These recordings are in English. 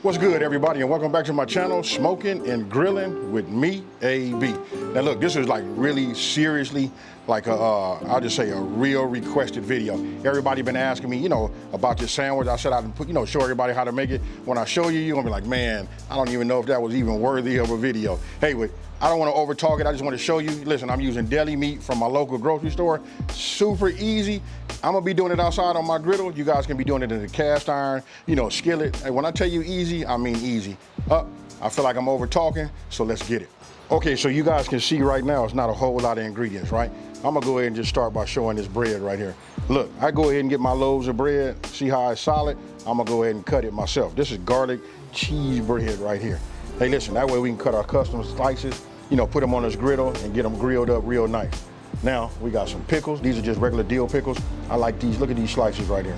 What's good, everybody, and welcome back to my channel, Smoking and Grilling with me, AB. Now look, this is like really seriously like I'll just say a real requested video. Everybody been asking me, about this sandwich. I said I'd put, show everybody how to make it. When I show you, you're gonna be like, man, I don't even know if that was even worthy of a video. Hey, I don't want to over talk it. I just want to show you. Listen, I'm using deli meat from my local grocery store. Super easy. I'm gonna be doing it outside on my griddle. You guys can be doing it in the cast iron, skillet. And when I tell you easy, I mean easy. I feel like I'm over talking, so let's get it. Okay, so you guys can see right now, it's not a whole lot of ingredients, right? I'm gonna go ahead and just start by showing this bread right here. Look, I go ahead and get my loaves of bread. See how it's solid? I'm gonna go ahead and cut it myself. This is garlic cheese bread right here. Hey, listen, that way we can cut our custom slices, put them on this griddle and get them grilled up real nice. Now, we got some pickles. These are just regular dill pickles. I like these. Look at these slices right here.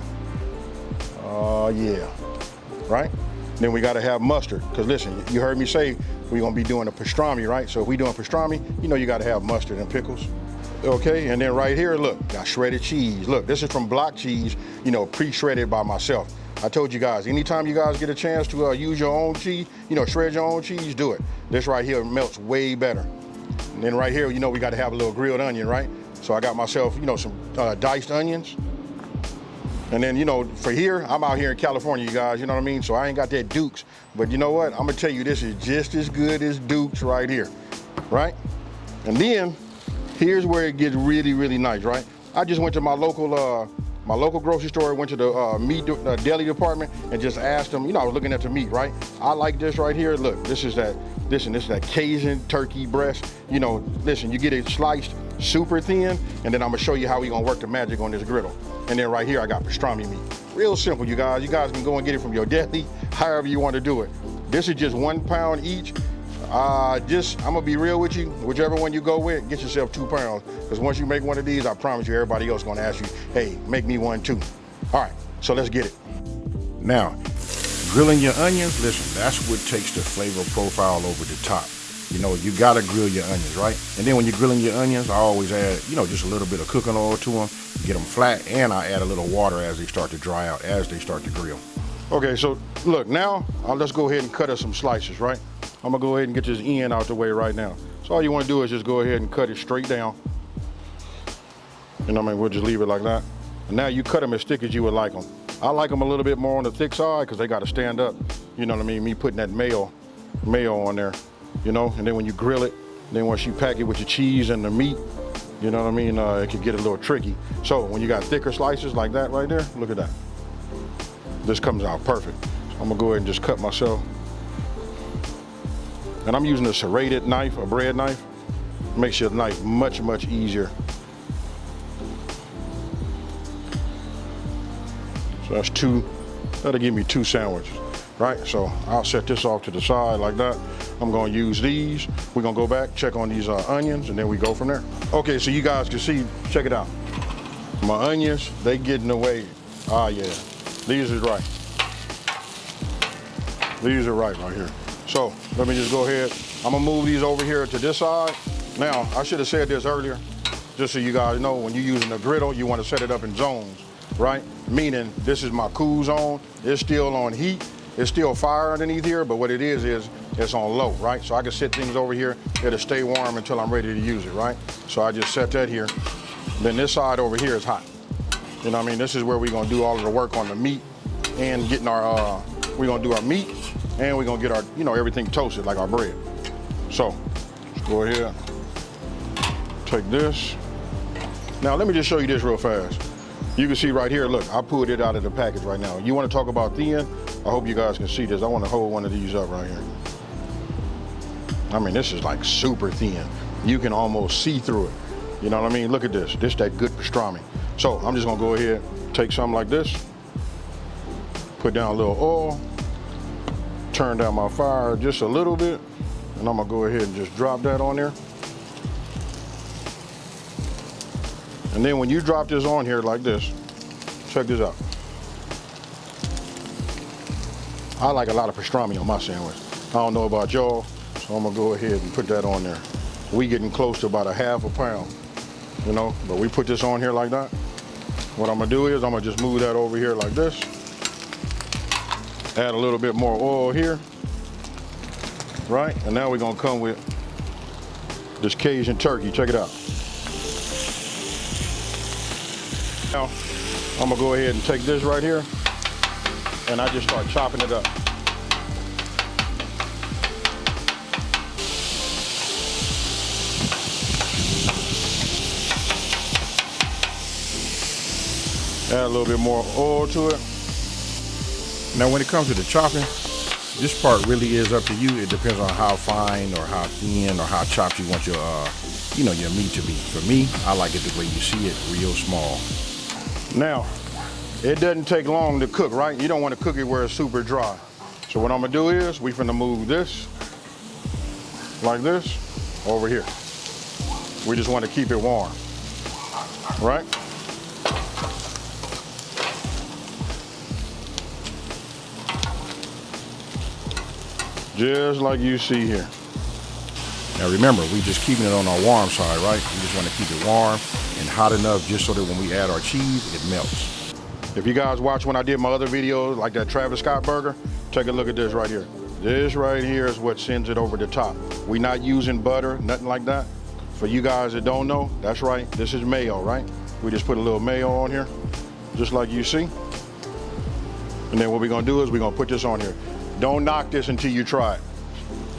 Yeah, right? Then we gotta have mustard, because listen, you heard me say we're gonna be doing a pastrami, right? So if we doing pastrami, you gotta have mustard and pickles. Okay, and then right here, look, got shredded cheese. Look, this is from block cheese, pre-shredded by myself. I told you guys, anytime you guys get a chance to use your own cheese, shred your own cheese, do it. This right here melts way better. And then right here, we got to have a little grilled onion, right? So I got myself, some diced onions. And then, for here, I'm out here in California, you guys, you know what I mean? So I ain't got that Duke's. But you know what? I'm gonna tell you, this is just as good as Duke's right here, right? And then, here's where it gets really, really nice, right? I just went to my local grocery store, went to the meat deli department and just asked them, I was looking at the meat, right? I like this right here. Look, this is that Cajun turkey breast. Listen, you get it sliced super thin, and then I'm gonna show you how we gonna work the magic on this griddle. And then right here, I got pastrami meat. Real simple, you guys. You guys can go and get it from your deli, however you want to do it. This is just 1 pound each. I'm gonna be real with you. Whichever one you go with, get yourself 2 pounds. Because once you make one of these, I promise you, everybody else gonna ask you, hey, make me one too. All right, so let's get it. Now, grilling your onions, listen, that's what takes the flavor profile over the top. You gotta grill your onions, right? And then when you're grilling your onions, I always add, just a little bit of cooking oil to them, get them flat, and I add a little water as they start to dry out, as they start to grill. Okay, so look, now let's go ahead and cut us some slices, right? I'm gonna go ahead and get this end out the way right now. So all you wanna do is just go ahead and cut it straight down. We'll just leave it like that. And now you cut them as thick as you would like them. I like them a little bit more on the thick side because they gotta stand up. You know what I mean? Me putting that mayo on there, and then when you grill it, then once you pack it with your cheese and the meat, you know what I mean? It can get a little tricky. So when you got thicker slices like that right there, look at that. This comes out perfect. So I'm gonna go ahead and just cut myself. And I'm using a serrated knife, a bread knife. Makes your knife much, much easier. So that's that'll give me 2 sandwiches, right? So I'll set this off to the side like that. I'm gonna use these. We're gonna go back, check on these onions, and then we go from there. Okay, so you guys can see, check it out. My onions, they getting away. Ah, yeah, these are right. These are right here. So let me just go ahead. I'm gonna move these over here to this side. Now, I should have said this earlier, just so you guys know, when you're using a griddle, you wanna set it up in zones, right? Meaning, this is my cool zone. It's still on heat. It's still fire underneath here, but what it is it's on low, right? So I can set things over here. It'll stay warm until I'm ready to use it, right? So I just set that here. Then this side over here is hot. You know what I mean? This is where we're gonna do all of the work on the meat and getting our, we're gonna do our meat and we're gonna get our, everything toasted like our bread. So, let's go ahead, take this. Now let me just show you this real fast. You can see right here, look, I pulled it out of the package right now. You wanna talk about thin? I hope you guys can see this. I wanna hold one of these up right here. I mean, this is like super thin. You can almost see through it. You know what I mean? Look at this. This is that good pastrami. So I'm just gonna go ahead, take something like this, put down a little oil, turn down my fire just a little bit, and I'm gonna go ahead and just drop that on there. And then when you drop this on here like this, check this out. I like a lot of pastrami on my sandwich. I don't know about y'all, so I'm gonna go ahead and put that on there. we getting close to about a half a pound, you know, but we put this on here like that. What I'm gonna do is I'm gonna just move that over here like this. Add a little bit more oil here, right? And now we're gonna come with this Cajun turkey, check it out. Now, I'm gonna go ahead and take this right here, and I just start chopping it up. Add a little bit more oil to it. Now when it comes to the chopping, this part really is up to you. It depends on how fine or how thin or how chopped you want your your meat to be. For me, I like it the way you see it, real small. Now, it doesn't take long to cook, right? You don't want to cook it where it's super dry. So what I'm gonna do is we finna move this like this over here. We just want to keep it warm, right? Just like you see here. Now remember, we just keeping it on our warm side, right? We just want to keep it warm and hot enough just so that when we add our cheese, it melts. If you guys watch when I did my other videos, like that Travis Scott burger, take a look at this right here. This right here is what sends it over the top. We're not using butter, nothing like that. For you guys that don't know, that's right, this is mayo, right? We just put a little mayo on here, just like you see. And then what we're gonna do is we're gonna put this on here. Don't knock this until you try it.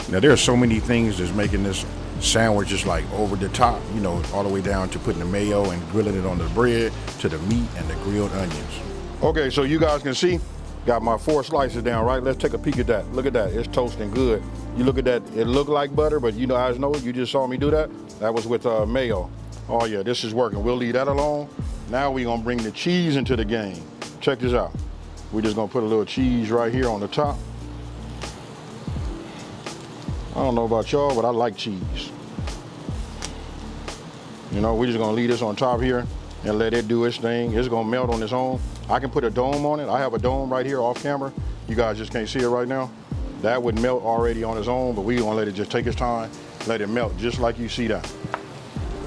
Now there's so many things that's making this sandwich just like over the top, you know, all the way down to putting the mayo and grilling it on the bread, to the meat and the grilled onions. Okay, so you guys can see, got my 4 slices down, right? Let's take a peek at that. Look at that, it's toasting good. You look at that, it looked like butter, but you guys know, you just saw me do that. That was with mayo. Oh yeah, this is working. We'll leave that alone. Now we're gonna bring the cheese into the game. Check this out. We're just gonna put a little cheese right here on the top. I don't know about y'all, but I like cheese. You know, we're just gonna leave this on top here and let it do its thing. It's gonna melt on its own. I can put a dome on it. I have a dome right here off camera. You guys just can't see it right now. That would melt already on its own, but we're gonna let it just take its time, let it melt just like you see that.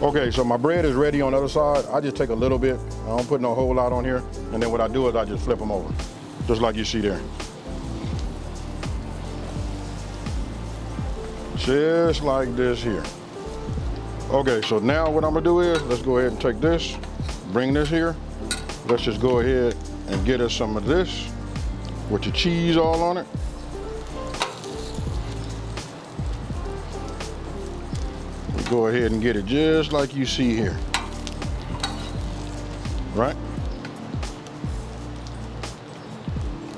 Okay, so my bread is ready on the other side. I just take a little bit. I don't put no whole lot on here. And then what I do is I just flip them over, just like you see there. Just like this here. Okay, so now what I'm gonna do is, let's go ahead and take this, bring this here. Let's just go ahead and get us some of this with the cheese all on it. We go ahead and get it just like you see here, right?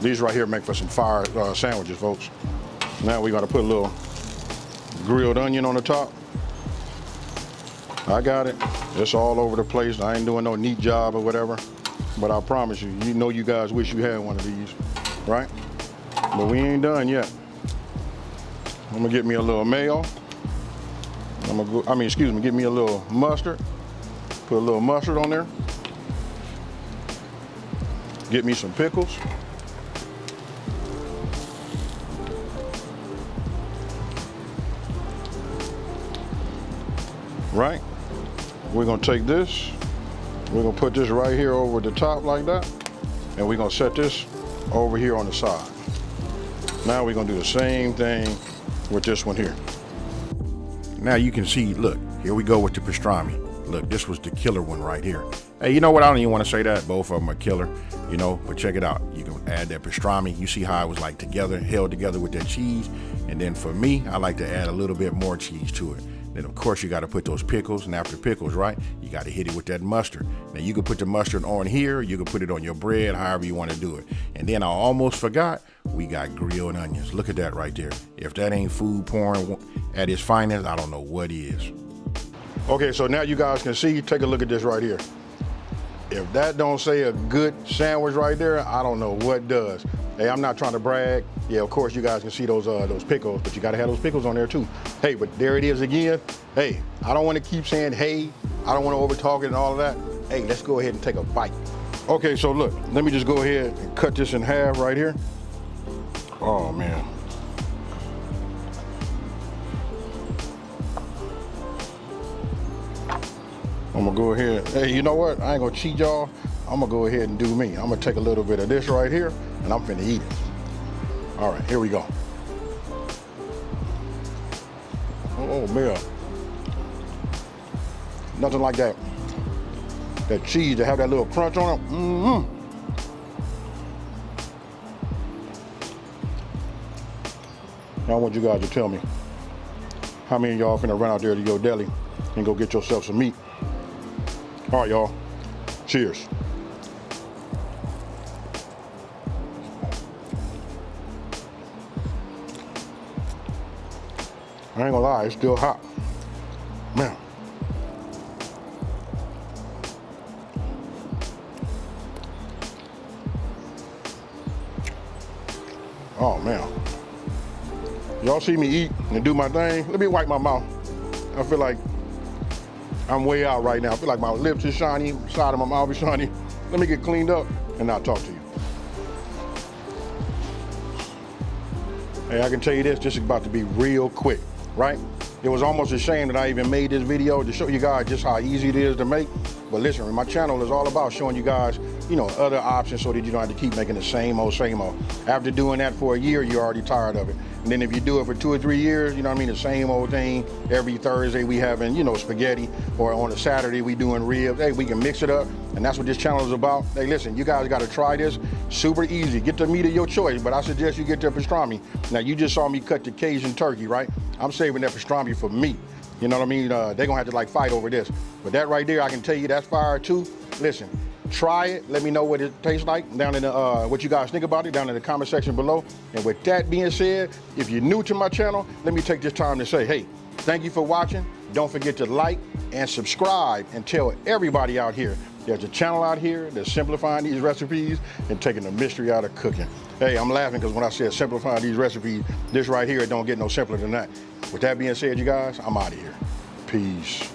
These right here make for some fire sandwiches, folks. Now we gotta put a little grilled onion on the top. I got it. It's all over the place. I ain't doing no neat job or whatever, but I promise you, you know you guys wish you had one of these, right? But we ain't done yet. I'm gonna get me a little mayo. Get me a little mustard. Put a little mustard on there. Get me some pickles. Right? We're gonna take this, we're gonna put this right here over the top like that, and we're gonna set this over here on the side. Now we're gonna do the same thing with this one here. Now you can see, look, here we go with the pastrami. Look, this was the killer one right here. Hey, you know what? I don't even want to say that. Both of them are killer, you know, but check it out. You can add that pastrami. You see how it was like together, held together with that cheese. And then for me, I like to add a little bit more cheese to it. Then of course you got to put those pickles, and after pickles, right, you got to hit it with that mustard. Now you can put the mustard on here, you can put it on your bread, however you want to do it. And then I almost forgot, we got grilled onions. Look at that right there. If that ain't food porn at its finest, I don't know what is. Okay, so now you guys can see, take a look at this right here. If that don't say a good sandwich right there, I don't know what does. Hey, I'm not trying to brag. Yeah, of course you guys can see those pickles, but you gotta have those pickles on there too. Hey, but there it is again. Hey, I don't want to keep saying hey. I don't want to overtalk it and all of that. Hey, let's go ahead and take a bite. Okay, so look, let me just go ahead and cut this in half right here. Oh man. I'm gonna go ahead. Hey, you know what? I ain't gonna cheat y'all. I'm gonna go ahead and do me. I'm gonna take a little bit of this right here and I'm finna eat it. All right, here we go. Oh man. Nothing like that. That cheese to have that little crunch on it. Mm-hmm. Now I want you guys to tell me how many of y'all finna run out there to your deli and go get yourself some meat. All right, y'all. Cheers. I ain't gonna lie, it's still hot. Man. Oh man. Y'all see me eat and do my thing? Let me wipe my mouth. I feel like I'm way out right now. I feel like my lips is shiny, side of my mouth is shiny. Let me get cleaned up and I'll talk to you. Hey, I can tell you this is about to be real quick, right? It was almost a shame that I even made this video to show you guys just how easy it is to make. But listen, my channel is all about showing you guys, you know, other options so that you don't have to keep making the same old. After doing that for a year, you're already tired of it. And then if you do it for 2 or 3 years, you know what I mean, the same old thing. Every Thursday we having, you know, spaghetti, or on a Saturday we doing ribs. Hey, we can mix it up, and that's what this channel is about. Hey, listen, you guys gotta try this. Super easy. Get the meat of your choice, but I suggest you get the pastrami. Now, you just saw me cut the Cajun turkey, right? I'm saving that pastrami for meat. You know what I mean? They're gonna have to like fight over this. But that right there, I can tell you that's fire too. Listen, try it. Let me know what it tastes like down in the, what you guys think about it down in the comment section below. And with that being said, if you're new to my channel, let me take this time to say, hey, thank you for watching. Don't forget to like and subscribe and tell everybody out here there's a channel out here that's simplifying these recipes and taking the mystery out of cooking. Hey, I'm laughing because when I said simplifying these recipes, this right here, it don't get no simpler than that. With that being said, you guys, I'm out of here. Peace.